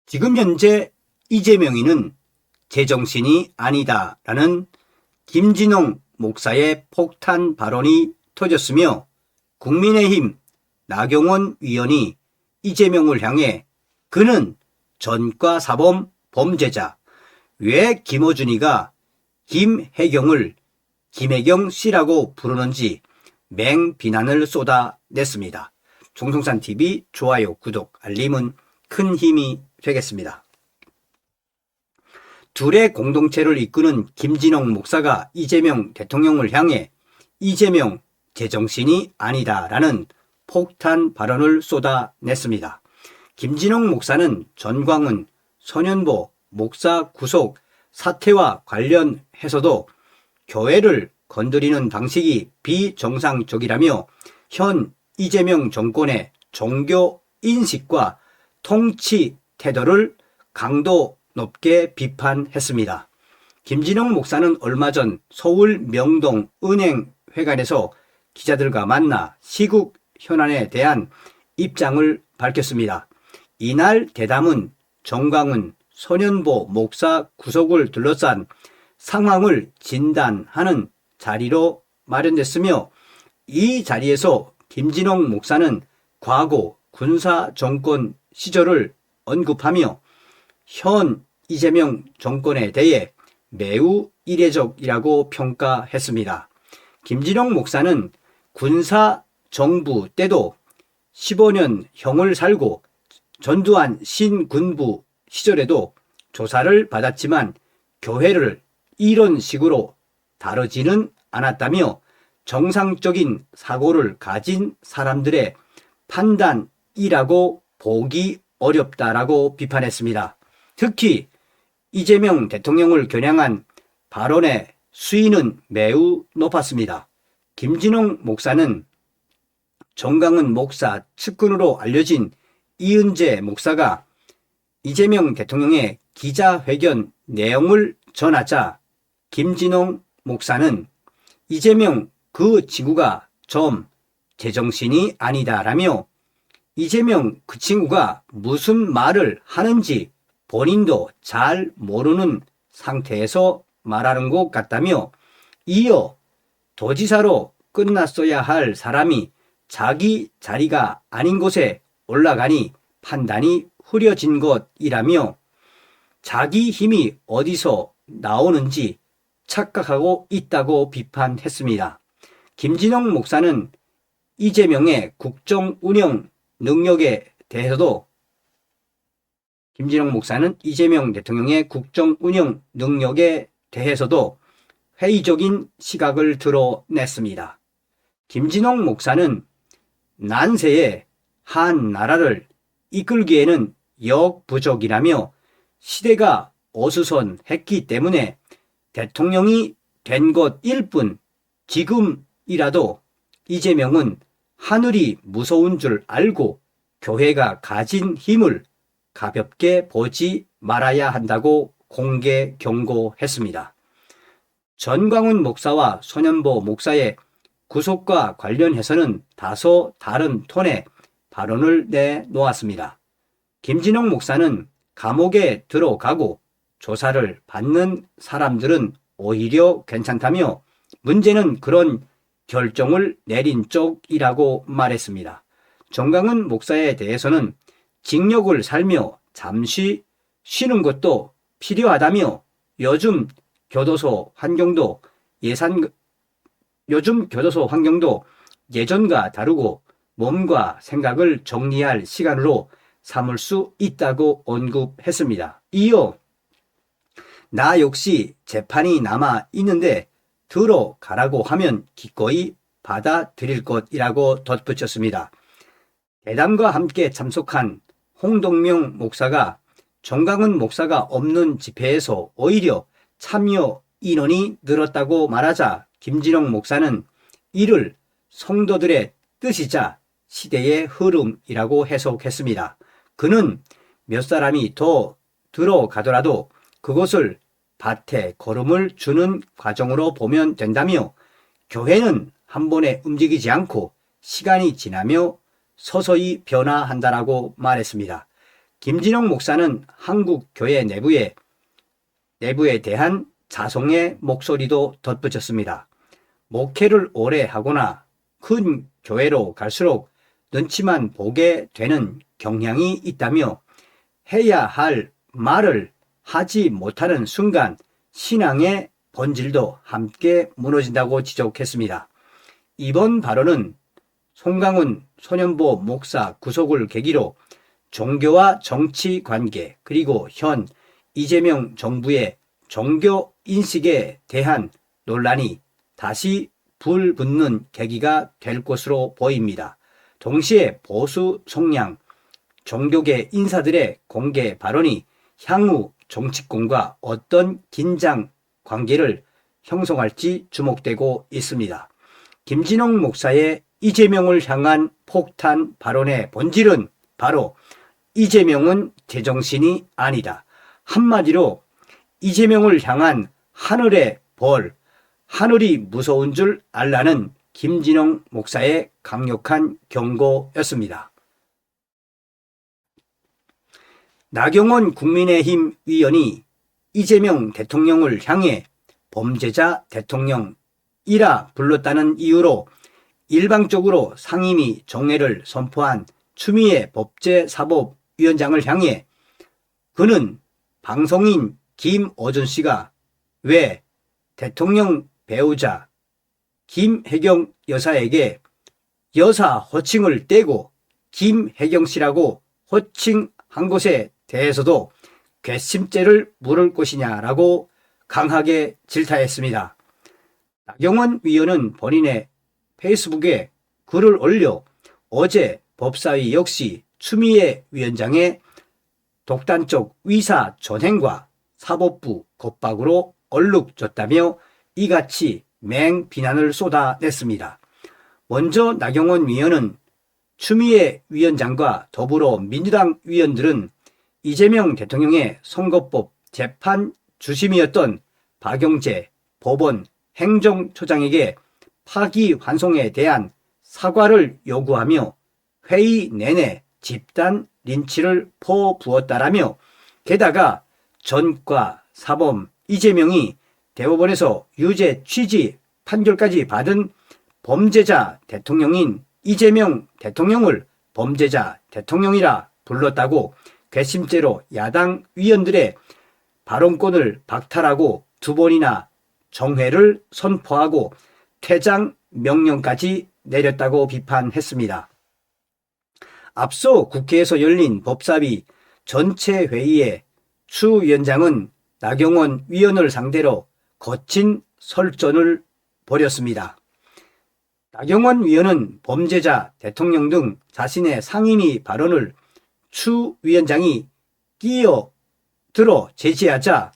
지금 현재 이재명이는 제정신이 아니다라는 김진홍 목사의 폭탄 발언이 터졌으며 국민의힘 나경원 위원이 이재명을 향해 그는 전과사범 범죄자, 왜 김어준이가 김혜경을 김혜경 씨라고 부르는지 맹비난을 쏟아냈습니다. 종성산TV 좋아요, 구독, 알림은 큰 힘이 되겠습니다. 둘의 공동체를 이끄는 김진홍 목사가 이재명 대통령을 향해 이재명 제정신이 아니다라는 폭탄 발언을 쏟아냈습니다. 김진홍 목사는 전광훈 선현보 목사 구속 사태와 관련해서도 교회를 건드리는 방식이 비정상적이라며 현 이재명 정권의 종교 인식과 통치 태도를 강도 높게 비판했습니다. 김진홍 목사는 얼마 전 서울 명동 은행회관에서 기자들과 만나 시국 현안에 대한 입장을 밝혔습니다. 이날 대담은 정광훈 선현보 목사 구속을 둘러싼 상황을 진단하는 자리로 마련됐으며 이 자리에서 김진홍 목사는 과거 군사 정권 시절을 언급하며 현 이재명 정권에 대해 매우 이례적이라고 평가했습니다. 김진홍 목사는 군사 정부 때도 15년 형을 살고 전두환 신군부 시절에도 조사를 받았지만 교회를 이런 식으로 다루지는 않았다며 정상적인 사고를 가진 사람들의 판단이라고 보기 어렵다라고 비판했습니다. 특히 이재명 대통령을 겨냥한 발언의 수위는 매우 높았습니다. 김진홍 목사는 정광훈 목사 측근으로 알려진 이은재 목사가 이재명 대통령의 기자회견 내용을 전하자 김진홍 목사는 이재명 그 친구가 좀 제정신이 아니다라며 이재명 그 친구가 무슨 말을 하는지 본인도 잘 모르는 상태에서 말하는 것 같다며 이어 도지사로 끝났어야 할 사람이 자기 자리가 아닌 곳에 올라가니 판단이 흐려진 것이라며 자기 힘이 어디서 나오는지 착각하고 있다고 비판했습니다. 김진홍 목사는 이재명의 국정 운영 능력에 대해서도 김진홍 목사는 이재명 대통령의 국정 운영 능력에 대해서도 회의적인 시각을 드러냈습니다. 김진홍 목사는 난세에 한 나라를 이끌기에는 역부족이라며 시대가 어수선했기 때문에 대통령이 된 것일 뿐 지금이라도 이재명은 하늘이 무서운 줄 알고 교회가 가진 힘을 가볍게 보지 말아야 한다고 공개 경고했습니다. 전광훈 목사와 선현보 목사의 구속과 관련해서는 다소 다른 톤의 발언을 내놓았습니다. 김진홍 목사는 감옥에 들어가고 조사를 받는 사람들은 오히려 괜찮다며 문제는 그런 결정을 내린 쪽이라고 말했습니다. 정광훈 목사에 대해서는 징역을 살며 잠시 쉬는 것도 필요하다며 요즘 교도소 환경도 예전과 다르고 몸과 생각을 정리할 시간으로 삼을 수 있다고 언급했습니다. 이어 나 역시 재판이 남아 있는데 들어가라고 하면 기꺼이 받아들일 것이라고 덧붙였습니다. 대담과 함께 참석한 홍동명 목사가 정광훈 목사가 없는 집회에서 오히려 참여 인원이 늘었다고 말하자 김진홍 목사는 이를 성도들의 뜻이자 시대의 흐름이라고 해석했습니다. 그는 몇 사람이 더 들어가더라도 그것을 밭에 거름을 주는 과정으로 보면 된다며 교회는 한 번에 움직이지 않고 시간이 지나며 서서히 변화한다라고 말했습니다. 김진홍 목사는 한국 교회 내부에 대한 자성의 목소리도 덧붙였습니다. 목회를 오래 하거나 큰 교회로 갈수록 눈치만 보게 되는 경향이 있다며 해야 할 말을 하지 못하는 순간 신앙의 본질도 함께 무너진다고 지적했습니다. 이번 발언은 송강훈 소년보 목사 구속을 계기로 종교와 정치 관계 그리고 현 이재명 정부의 종교 인식에 대한 논란이 다시 불붙는 계기가 될 것으로 보입니다. 동시에 보수 성향 종교계 인사들의 공개 발언이 향후 정치권과 어떤 긴장 관계를 형성할지 주목되고 있습니다. 김진홍 목사의 이재명을 향한 폭탄 발언의 본질은 바로 이재명은 제정신이 아니다. 한마디로 이재명을 향한 하늘의 벌, 하늘이 무서운 줄 알라는 김진홍 목사의 강력한 경고였습니다. 나경원 국민의힘 의원이 이재명 대통령을 향해 범죄자 대통령이라 불렀다는 이유로 일방적으로 상임위 정회를 선포한 추미애 법제사법위원장을 향해 그는 방송인 김어준 씨가 왜 대통령 배우자 김혜경 여사에게 여사 호칭을 떼고 김혜경 씨라고 호칭한 것에 대해서도 괘씸죄를 물을 것이냐라고 강하게 질타했습니다. 나경원 위원은 본인의 페이스북에 글을 올려 어제 법사위 역시 추미애 위원장의 독단적 위사 전행과 사법부 겁박으로 얼룩졌다며 이같이 맹비난을 쏟아냈습니다. 먼저 나경원 위원은 추미애 위원장과 더불어 민주당 위원들은 이재명 대통령의 선거법 재판 주심이었던 박영재 법원 행정처장에게 파기환송에 대한 사과를 요구하며 회의 내내 집단 린치를 퍼부었다라며 게다가 전과 사범 이재명이 대법원에서 유죄 취지 판결까지 받은 범죄자 대통령인 이재명 대통령을 범죄자 대통령이라 불렀다고 괘씸죄로 야당 위원들의 발언권을 박탈하고 2번이나 정회를 선포하고 퇴장 명령까지 내렸다고 비판했습니다. 앞서 국회에서 열린 법사위 전체 회의에 추 위원장은 나경원 위원을 상대로 거친 설전을 벌였습니다. 나경원 위원은 범죄자 대통령 등 자신의 상임위 발언을 추 위원장이 끼어들어 제지하자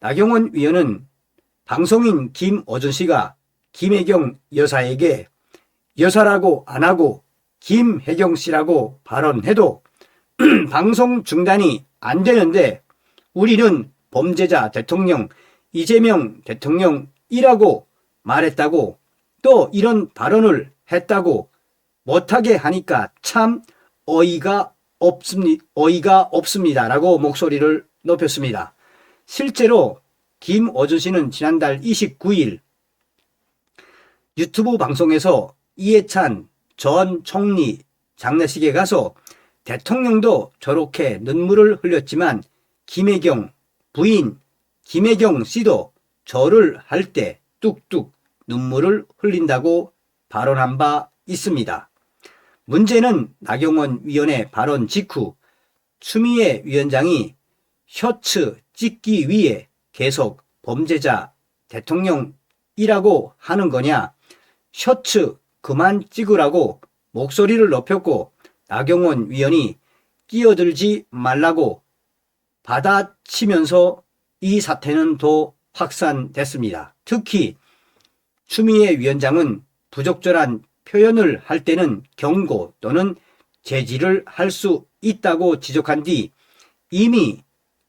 나경원 위원은 방송인 김어준 씨가 김혜경 여사에게 여사라고 안 하고 김혜경 씨라고 발언해도 방송 중단이 안 되는데 우리는 범죄자 대통령 이재명 대통령이라고 말했다고 또 이런 발언을 했다고 못하게 하니까 참 어이가 없습니다라고 목소리를 높였습니다. 실제로 김어준 씨는 지난달 29일 유튜브 방송에서 이해찬 전 총리 장례식에 가서 대통령도 저렇게 눈물을 흘렸지만 김혜경 부인 김혜경 씨도 절을 할 때 뚝뚝 눈물을 흘린다고 발언한 바 있습니다. 문제는 나경원 위원의 발언 직후 추미애 위원장이 셔츠 찍기 위해 계속 범죄자 대통령이라고 하는 거냐, 셔츠 그만 찍으라고 목소리를 높였고 나경원 위원이 끼어들지 말라고 받아치면서 이 사태는 더 확산됐습니다. 특히 추미애 위원장은 부적절한 표현을 할 때는 경고 또는 제지를 할 수 있다고 지적한 뒤 이미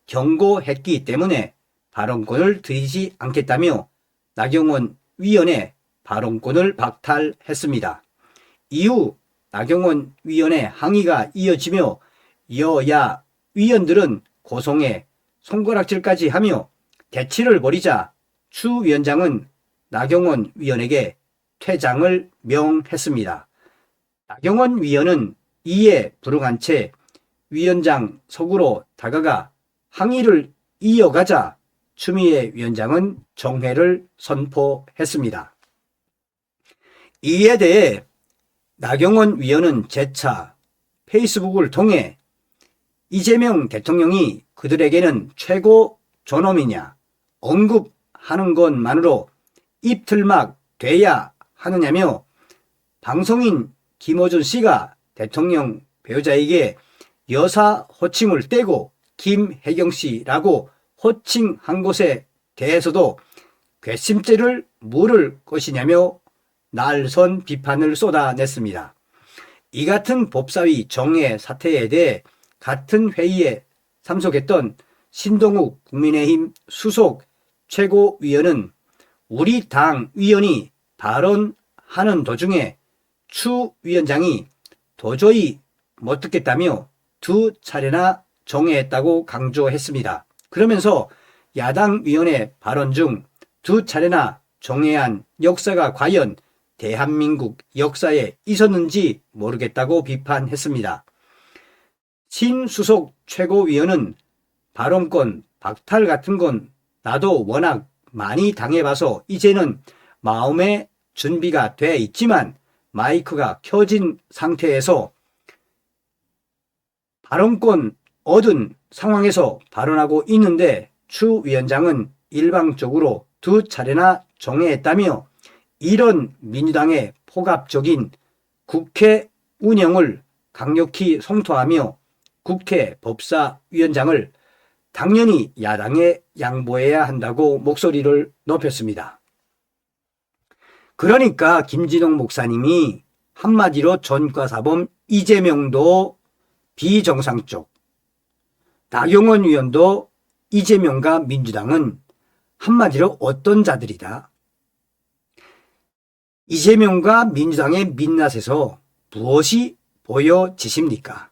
경고했기 때문에 발언권을 드리지 않겠다며 나경원 위원의 발언권을 박탈했습니다. 이후 나경원 위원의 항의가 이어지며 여야 위원들은 고성에 손가락질까지 하며 대치를 벌이자 추 위원장은 나경원 위원에게 퇴장을 명했습니다. 나경원 위원은 이에 불응한 채 위원장석으로 다가가 항의를 이어가자 추미애 위원장은 정회를 선포했습니다. 이에 대해 나경원 위원은 재차 페이스북을 통해 이재명 대통령이 그들에게는 최고 존엄이냐 언급하는 것만으로 입틀막 돼야 하느냐며 방송인 김어준 씨가 대통령 배우자에게 여사 호칭을 떼고 김혜경 씨라고 호칭한 것에 대해서도 괘씸죄를 물을 것이냐며 날선 비판을 쏟아냈습니다. 이 같은 법사위 정해 사태에 대해 같은 회의에 참석했던 신동욱 국민의힘 수석 최고위원은 우리 당 위원이 발언하는 도중에 추 위원장이 도저히 못 듣겠다며 2차례나 정회했다고 강조했습니다. 그러면서 야당 위원의 발언 중 2차례나 정회한 역사가 과연 대한민국 역사에 있었는지 모르겠다고 비판했습니다. 신수석 최고위원은 발언권 박탈 같은 건 나도 워낙 많이 당해봐서 이제는 마음의 준비가 돼 있지만 마이크가 켜진 상태에서 발언권 얻은 상황에서 발언하고 있는데 추 위원장은 일방적으로 2차례나 정회했다며 이런 민주당의 폭압적인 국회 운영을 강력히 성토하며 국회 법사위원장을 당연히 야당에 양보해야 한다고 목소리를 높였습니다. 그러니까 김진홍 목사님이 한마디로 전과사범 이재명도 비정상적, 나경원 의원도 이재명과 민주당은 한마디로 어떤 자들이다. 이재명과 민주당의 민낯에서 무엇이 보여지십니까?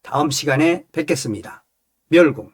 다음 시간에 뵙겠습니다. 멸공.